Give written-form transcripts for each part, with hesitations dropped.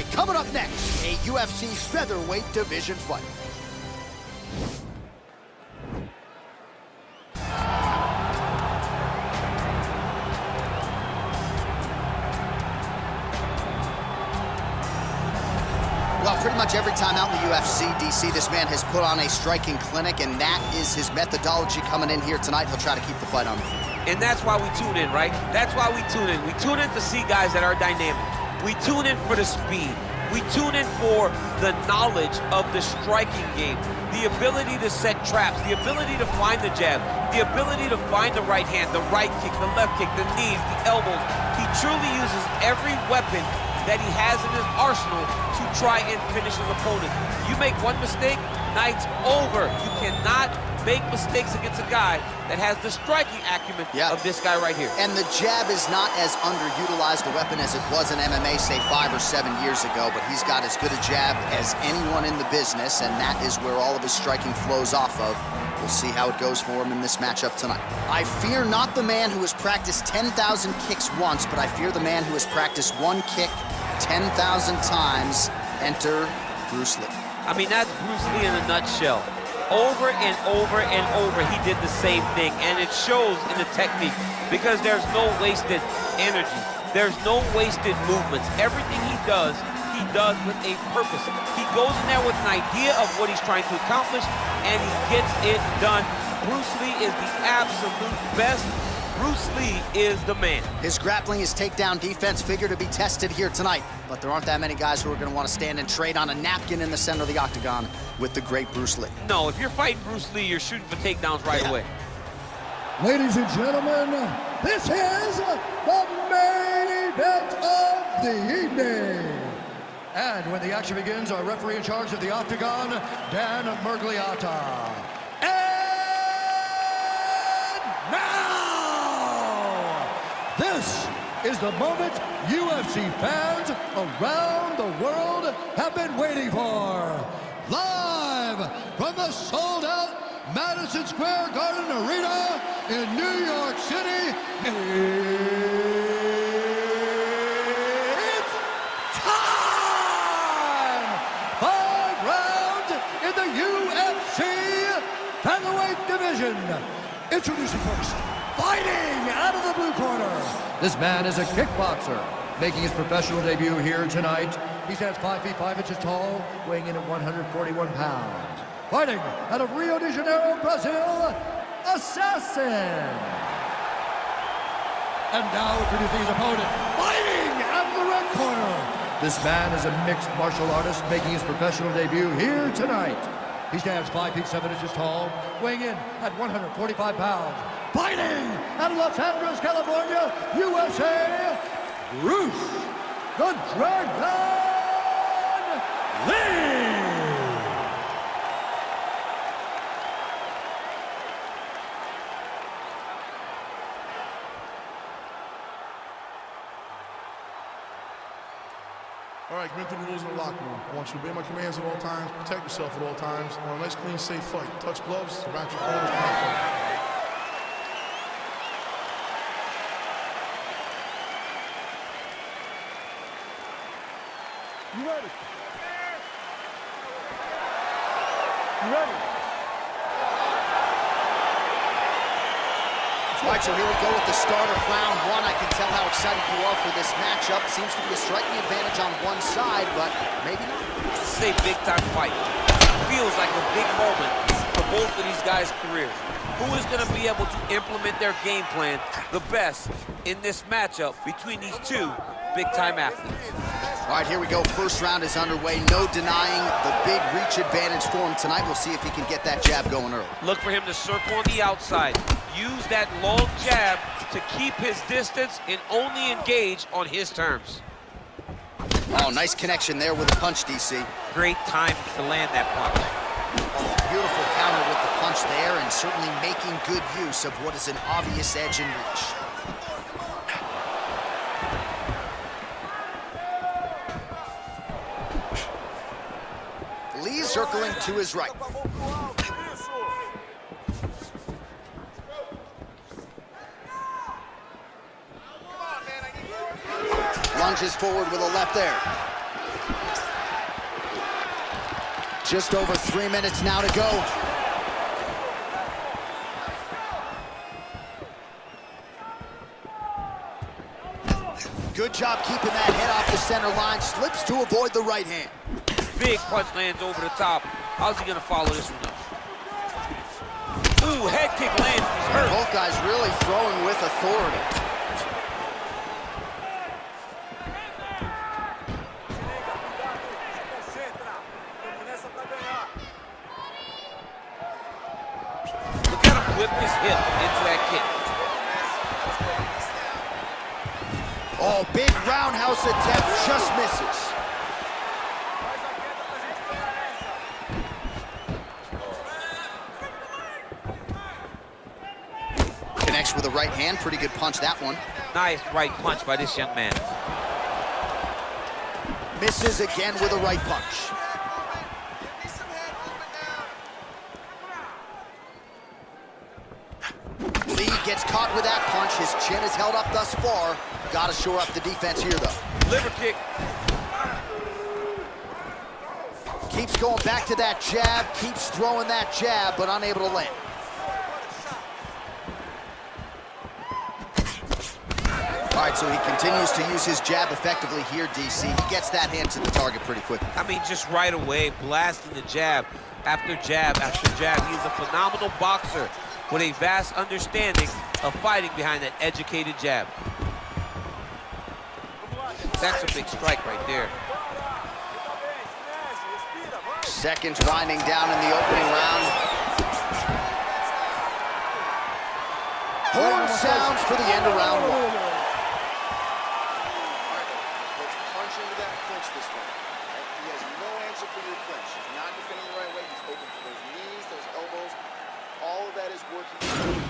right, coming up next, a UFC featherweight division fight. Well, pretty much every time out in the UFC, DC, this man has put on a striking clinic, and that is his methodology coming in here tonight. He'll try to keep the fight on the field. And that's why we tune in, right? That's why we tune in. We tune in to see guys that are dynamic. We tune in for the speed. We tune in for the knowledge of the striking game, the ability to set traps, the ability to find the jab, the ability to find the right hand, the right kick, the left kick, the knees, the elbows. He truly uses every weapon that he has in his arsenal to try and finish his opponent. You make one mistake, night's over. You cannot make mistakes against a guy that has the striking acumen of this guy right here. And the jab is not as underutilized a weapon as it was in MMA, say 5 or 7 years ago, but he's got as good a jab as anyone in the business, and that is where all of his striking flows off of. We'll see how it goes for him in this matchup tonight. I fear not the man who has practiced 10,000 kicks once, but I fear the man who has practiced one kick 10,000 times. Enter Bruce Lee. I mean, that's Bruce Lee in a nutshell. Over and over and over, he did the same thing, and it shows in the technique because there's no wasted energy. There's no wasted movements. Everything he does with a purpose. He goes in there with an idea of what he's trying to accomplish, and he gets it done. Bruce Lee is the absolute best. Bruce Lee is the man. His grappling, his takedown defense figure to be tested here tonight, but there aren't that many guys who are going to want to stand and trade on a napkin in the center of the octagon with the great Bruce Lee. No, if you're fighting Bruce Lee, you're shooting for takedowns right away. Ladies and gentlemen, this is the main event of the evening. And when the action begins, our referee in charge of the octagon, Dan Murgliata. And now, this is the moment UFC fans around the world have been waiting for. Live from the sold-out Madison Square Garden Arena in New York City, it's time! 5 rounds in the UFC featherweight division. Introducing first, fighting out of the blue corner. This man is a kickboxer, making his professional debut here tonight. He stands 5 feet 5 inches tall, weighing in at 141 pounds. Fighting out of Rio de Janeiro, Brazil, Assassin. And now introducing his opponent, fighting out of the red corner. This man is a mixed martial artist, making his professional debut here tonight. He stands 5 feet 7 inches tall, weighing in at 145 pounds. Fighting out of Los Angeles, California, USA, Bruce the Dragon Lee! All right, commit to the rules in the locker room. I want you to obey my commands at all times, protect yourself at all times. I want a nice, clean, safe fight. Touch gloves, surround your corners, conflict. You ready? You ready? All right, so here we go with the start of round 1. I can tell how excited you are for this matchup. Seems to be a striking advantage on one side, but maybe not. This is a big-time fight. Feels like a big moment for both of these guys' careers. Who is going to be able to implement their game plan the best in this matchup between these two big-time athletes? All right, here we go. First round is underway. No denying the big reach advantage for him tonight. We'll see if he can get that jab going early. Look for him to circle on the outside. Use that long jab to keep his distance and only engage on his terms. Oh, nice connection there with the punch, DC. Great time to land that punch. Oh, beautiful counter with the punch there, and certainly making good use of what is an obvious edge in reach. Lee circling to his right. Lunges forward with a left there. Just over 3 minutes now to go. Good job keeping that head off the center line. Slips to avoid the right hand. Big punch lands over the top. How's he gonna follow this one up? Ooh, head kick lands. He's hurt. Both guys really throwing with authority. Look at him whip his hip into that kick. Oh, big roundhouse attempt, just misses. Connects with a right hand, pretty good punch that one. Nice right punch by this young man. Misses again with a right punch. Lee gets caught with that punch. His chin is held up thus far. Got to shore up the defense here, though. Liver kick. Keeps going back to that jab, keeps throwing that jab, but unable to land. All right, so he continues to use his jab effectively here, DC. He gets that hand to the target pretty quickly. I mean, just right away, blasting the jab after jab after jab. He's a phenomenal boxer with a vast understanding of fighting behind that educated jab. That's a big strike right there. Seconds winding down in the opening round. Horn sounds for the end of round one. Let's punch into that clinch this one. He has no answer for your clinch. He's not defending the right way. He's open for those knees, those elbows. All of that is working.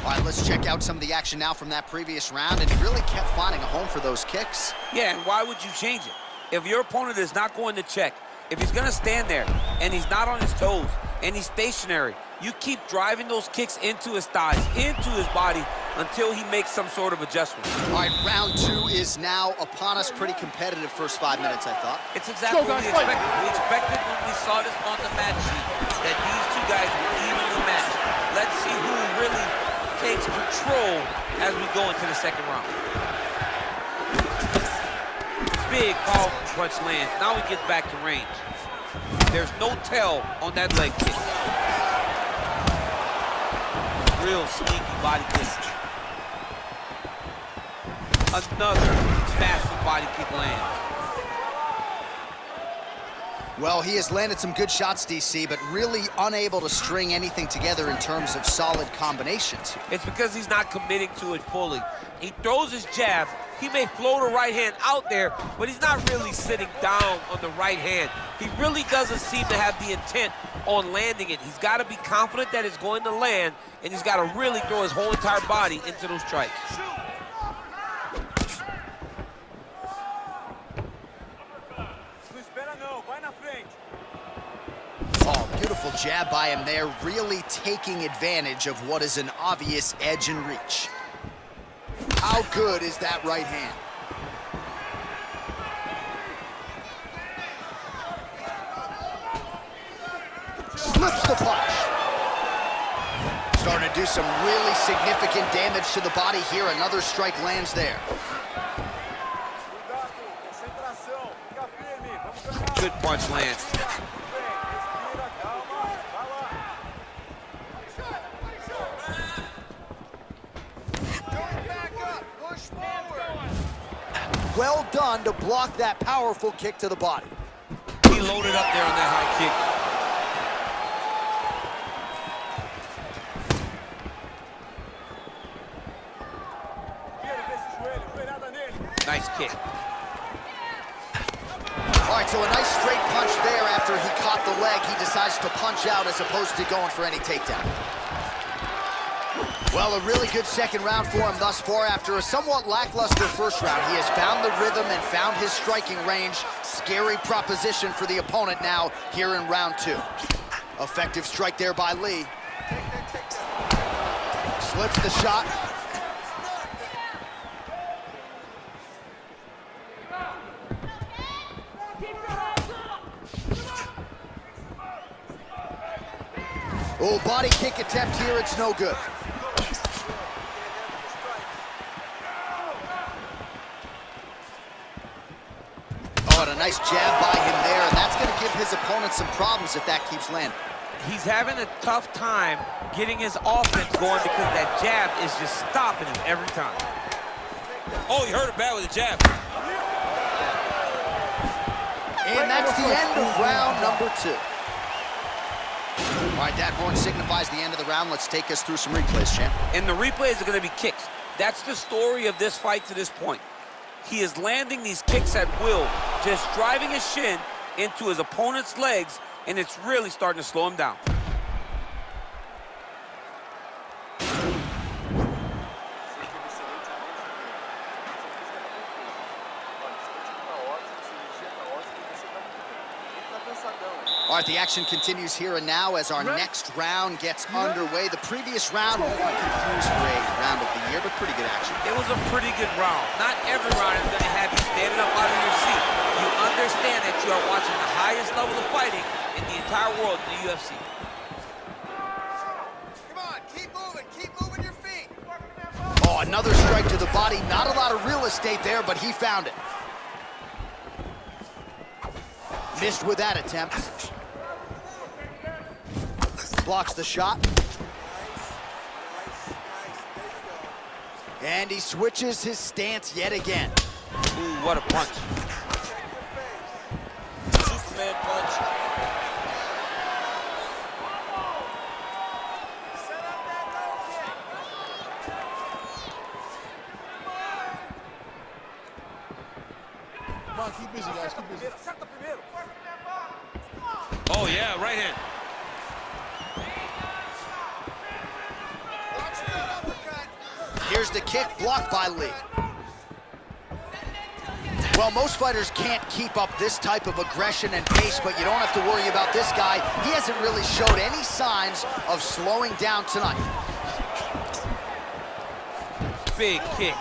All right, let's check out some of the action now from that previous round, and he really kept finding a home for those kicks. Yeah, and why would you change it? If your opponent is not going to check, if he's gonna stand there and he's not on his toes and he's stationary, you keep driving those kicks into his thighs, into his body until he makes some sort of adjustment. All right, round two is now upon us. Pretty competitive first 5 minutes, I thought. It's exactly what we expected. We expected when we saw this on the match sheet that these two guys were evenly matched. Let's see who really takes control as we go into the second round. Big powerful punch lands. Now he gets back to range. There's no tell on that leg kick. Real sneaky body kick. Another massive body kick lands. Well, he has landed some good shots, DC, but really unable to string anything together in terms of solid combinations. It's because he's not committing to it fully. He throws his jab. He may float a right hand out there, but he's not really sitting down on the right hand. He really doesn't seem to have the intent on landing it. He's got to be confident that it's going to land, and he's got to really throw his whole entire body into those strikes. Oh, beautiful jab by him there, really taking advantage of what is an obvious edge and reach. How good is that right hand? Slips the punch. Starting to do some really significant damage to the body here. Another strike lands there. Good punch lands. Well done to block that powerful kick to the body. He loaded up there on that high kick. Nice kick. All right, so a nice straight punch there after he caught the leg. He decides to punch out as opposed to going for any takedown. Well, a really good second round for him thus far. After a somewhat lackluster first round, he has found the rhythm and found his striking range. Scary proposition for the opponent now here in round two. Effective strike there by Lee. Slips the shot. Full body kick attempt here, it's no good. Oh, and a nice jab by him there, and that's gonna give his opponent some problems if that keeps landing. He's having a tough time getting his offense going because that jab is just stopping him every time. Oh, he hurt it bad with the jab. And that's the end of round number 2. All right, that horn signifies the end of the round. Let's take us through some replays, champ. And the replays are going to be kicks. That's the story of this fight to this point. He is landing these kicks at will, just driving his shin into his opponent's legs, and it's really starting to slow him down. All right, the action continues here and now as our next round gets underway. The previous round won't be confused for a round of the year, but pretty good action. It was a pretty good round. Not every round is going to have you standing up out of your seat. You understand that you are watching the highest level of fighting in the entire world in the UFC. Come on, keep moving your feet. Oh, another strike to the body. Not a lot of real estate there, but he found it. Missed with that attempt. Blocks the shot. And he switches his stance yet again. Ooh, what a punch. Superman punch. Come on, keep busy, guys, keep busy. Oh, yeah, right hand. Here's the kick, blocked by Lee. Well, most fighters can't keep up this type of aggression and pace, but you don't have to worry about this guy. He hasn't really showed any signs of slowing down tonight. Big kick.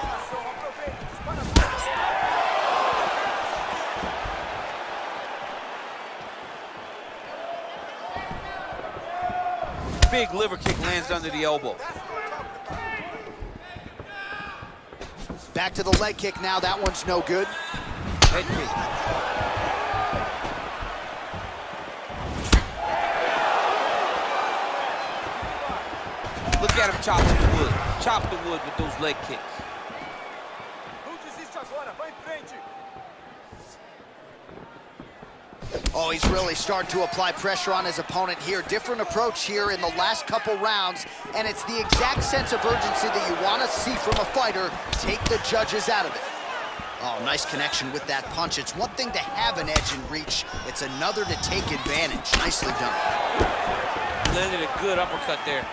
Big liver kick lands under the elbow. Back to the leg kick now. That one's no good. Head kick. Look at him chopping the wood. Chop the wood with those leg kicks. Oh, he's really starting to apply pressure on his opponent here. Different approach here in the last couple rounds, and it's the exact sense of urgency that you want to see from a fighter. Take the judges out of it. Oh, nice connection with that punch. It's one thing to have an edge and reach. It's another to take advantage. Nicely done. Landed a good uppercut there.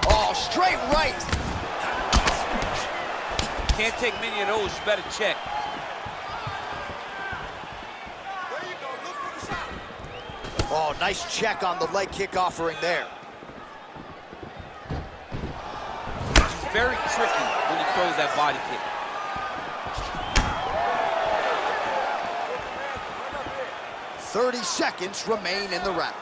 Oh, straight right. Can't take many of those, you better check. Oh, nice check on the leg kick offering there. He's very tricky when he throws that body kick. .30 seconds remain in the round.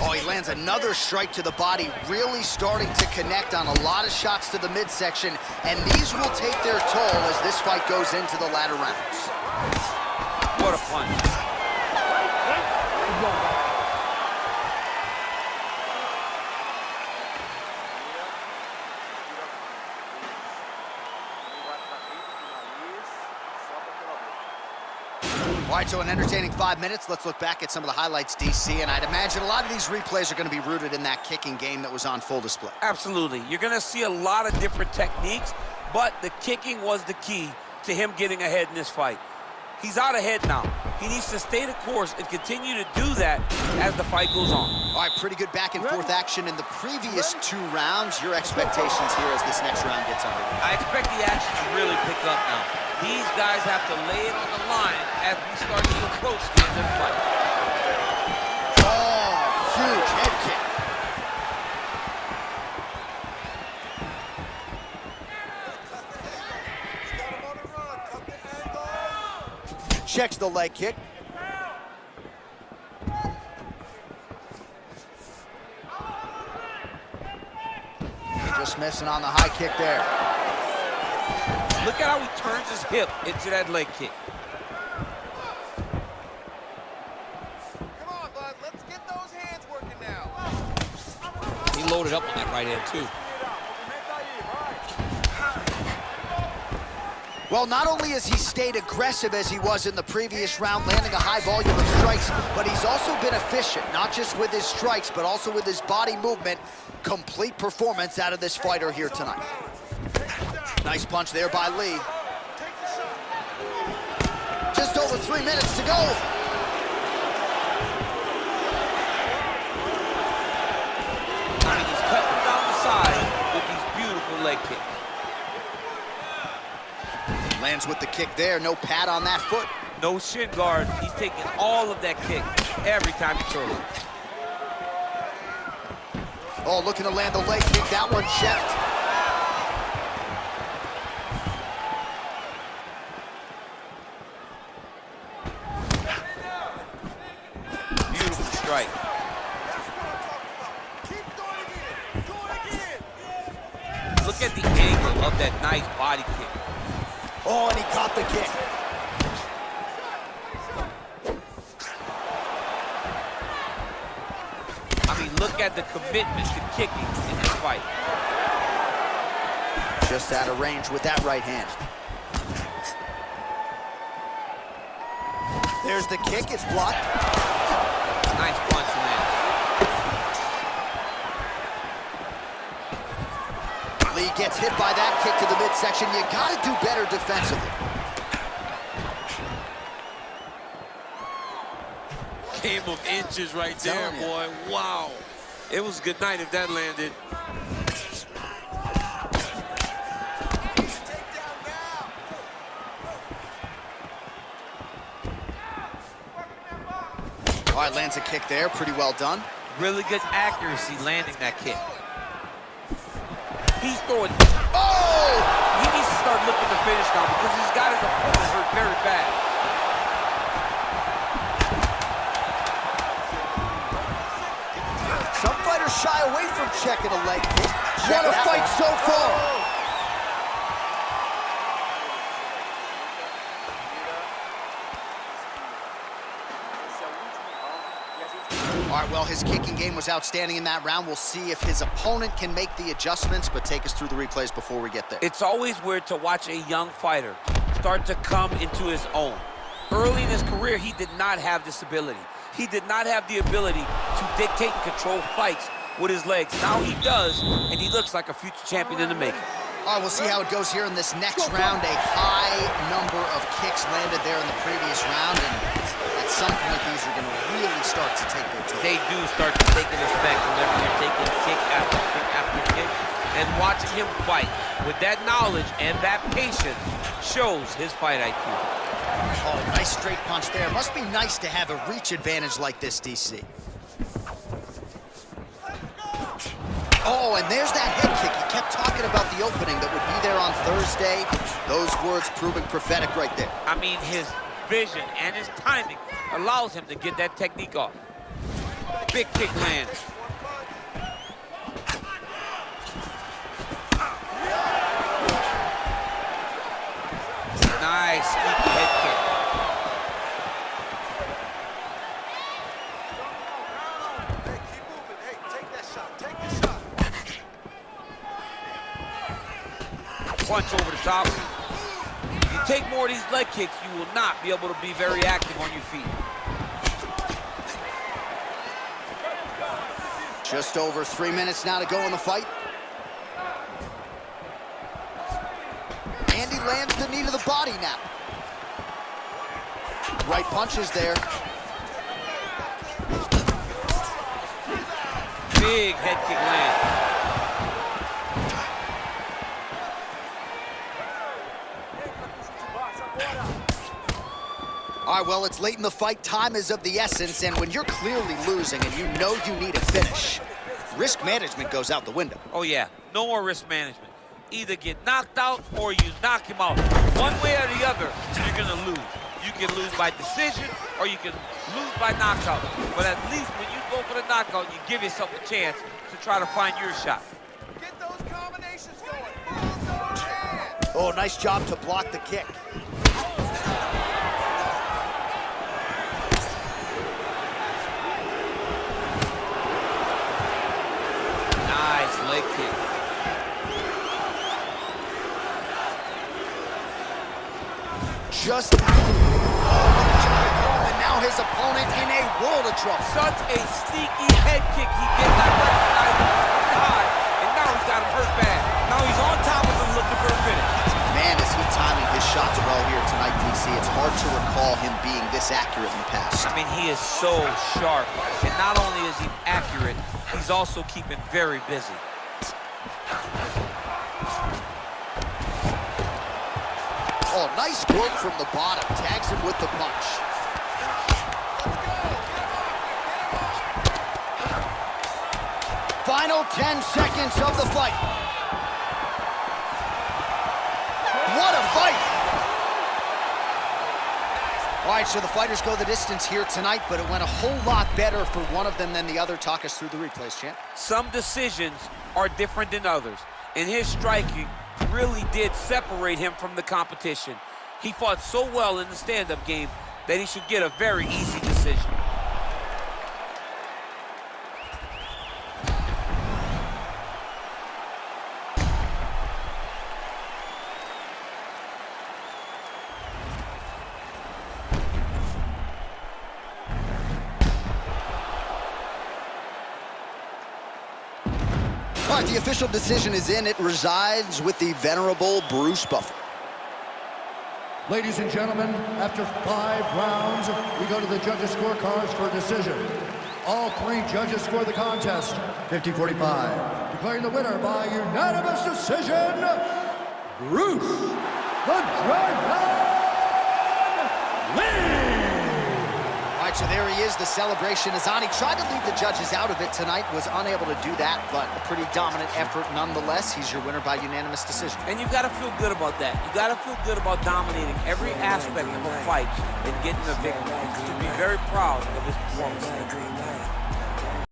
Oh, he lands another strike to the body, really starting to connect on a lot of shots to the midsection, and these will take their toll as this fight goes into the latter rounds. What a punch. All right, so an entertaining 5 minutes. Let's look back at some of the highlights, DC, and I'd imagine a lot of these replays are going to be rooted in that kicking game that was on full display. Absolutely. You're going to see a lot of different techniques, but the kicking was the key to him getting ahead in this fight. He's out ahead now. He needs to stay the course and continue to do that as the fight goes on. All right, pretty good back and forth action in the previous 2 rounds. Your expectations here as this next round gets underway? I expect the action to really pick up now. These guys have to lay it on the line as we start to approach the end of the fight. Oh, huge head kick. checks the leg kick. Just missing on the high kick there. Look at how he turns his hip into that leg kick. Come on, bud. Let's get those hands working now. He loaded up on that right hand, too. Well, not only has he stayed aggressive as he was in the previous round, landing a high volume of strikes, but he's also been efficient, not just with his strikes, but also with his body movement. Complete performance out of this fighter here tonight. Nice punch there by Lee. Just over 3 minutes to go. I mean, he's cutting down the side with these beautiful leg kicks. Lands with the kick there, no pad on that foot. No shin guard. He's taking all of that kick every time he throws it. Oh, looking to land the leg kick. That one checked. Beautiful strike. Look at the angle of that nice body kick. Oh, and he caught the kick. I mean, look at the commitment to kicking in this fight. Just out of range with that right hand. There's the kick, it's blocked. Nice punch in there. Lee gets hit by that kick to the midsection. You gotta do better defensively. Game of inches right there, boy. Wow. It was good night if that landed. All right, lands a kick there, pretty well done. Really good accuracy landing that kick. He's throwing. Oh! He needs to start looking to finish now because he's got his opponent hurt very bad. Some fighters shy away from checking a leg kick. What a fight so far! All right, well, his kicking game was outstanding in that round. We'll see if his opponent can make the adjustments, but take us through the replays before we get there. It's always weird to watch a young fighter start to come into his own. Early in his career, he did not have this ability. He did not have the ability to dictate and control fights with his legs. Now he does, and he looks like a future champion in the making. All right, we'll see how it goes here in this next round. A high number of kicks landed there in the previous round, and at some point, these are going to really start to take their toll. They do start to take an effect whenever you're taking kick after kick after kick. And watching him fight with that knowledge and that patience shows his fight IQ. Oh, nice straight punch there. Must be nice to have a reach advantage like this, DC. Oh, and there's that head kick. He kept talking about the opening that would be there on Thursday. Those words proving prophetic right there. I mean, his vision and his timing allows him to get that technique off. Big kick lands. Nice sneaky head kick. Punch over the top. You take more of these leg kicks, you will not be able to be very active on your feet. Just over 3 minutes now to go in the fight. And he lands the knee to the body now. Right punches there. Big head kick land. All right, well, it's late in the fight. Time is of the essence, and when you're clearly losing and you know you need a finish, risk management goes out the window. Oh, yeah. No more risk management. Either get knocked out or you knock him out. One way or the other, you're going to lose. You can lose by decision, or you can lose by knockout. But at least when you go for the knockout, you give yourself a chance to try to find your shot. Get those combinations going. Bull's hand. Oh, nice job to block the kick. Nice leg kick. Just and now his opponent in a world of trouble. Such a sneaky head kick he gets. I recognize him from high, and now he's got him hurt bad. Now he's on top of him looking for a finish. Man, is he timing his shots well here tonight, DC. It's hard to recall him being this accurate in the past. I mean, he is so sharp, and not only is he accurate, he's also keeping very busy. Oh, nice work from the bottom. Tags him with the punch. Final 10 seconds of the fight. What a fight! All right, so the fighters go the distance here tonight, but it went a whole lot better for one of them than the other. Talk us through the replays, champ. Some decisions are different than others, and his striking really did separate him from the competition. He fought so well in the stand-up game that he should get a very easy decision. All right, the official decision is in. It resides with the venerable Bruce Buffer. Ladies and gentlemen, after 5 rounds, we go to the judges' scorecards for a decision. All 3 judges score the contest, 50-45. Declaring the winner by unanimous decision, Bruce the Dragon Lee! All right, so there he is. The celebration is on. He tried to leave the judges out of it tonight, was unable to do that, but a pretty dominant effort nonetheless. He's your winner by unanimous decision. And you got to feel good about that. You got to feel good about dominating every aspect of a fight and getting a victory. You should be very proud of his performance.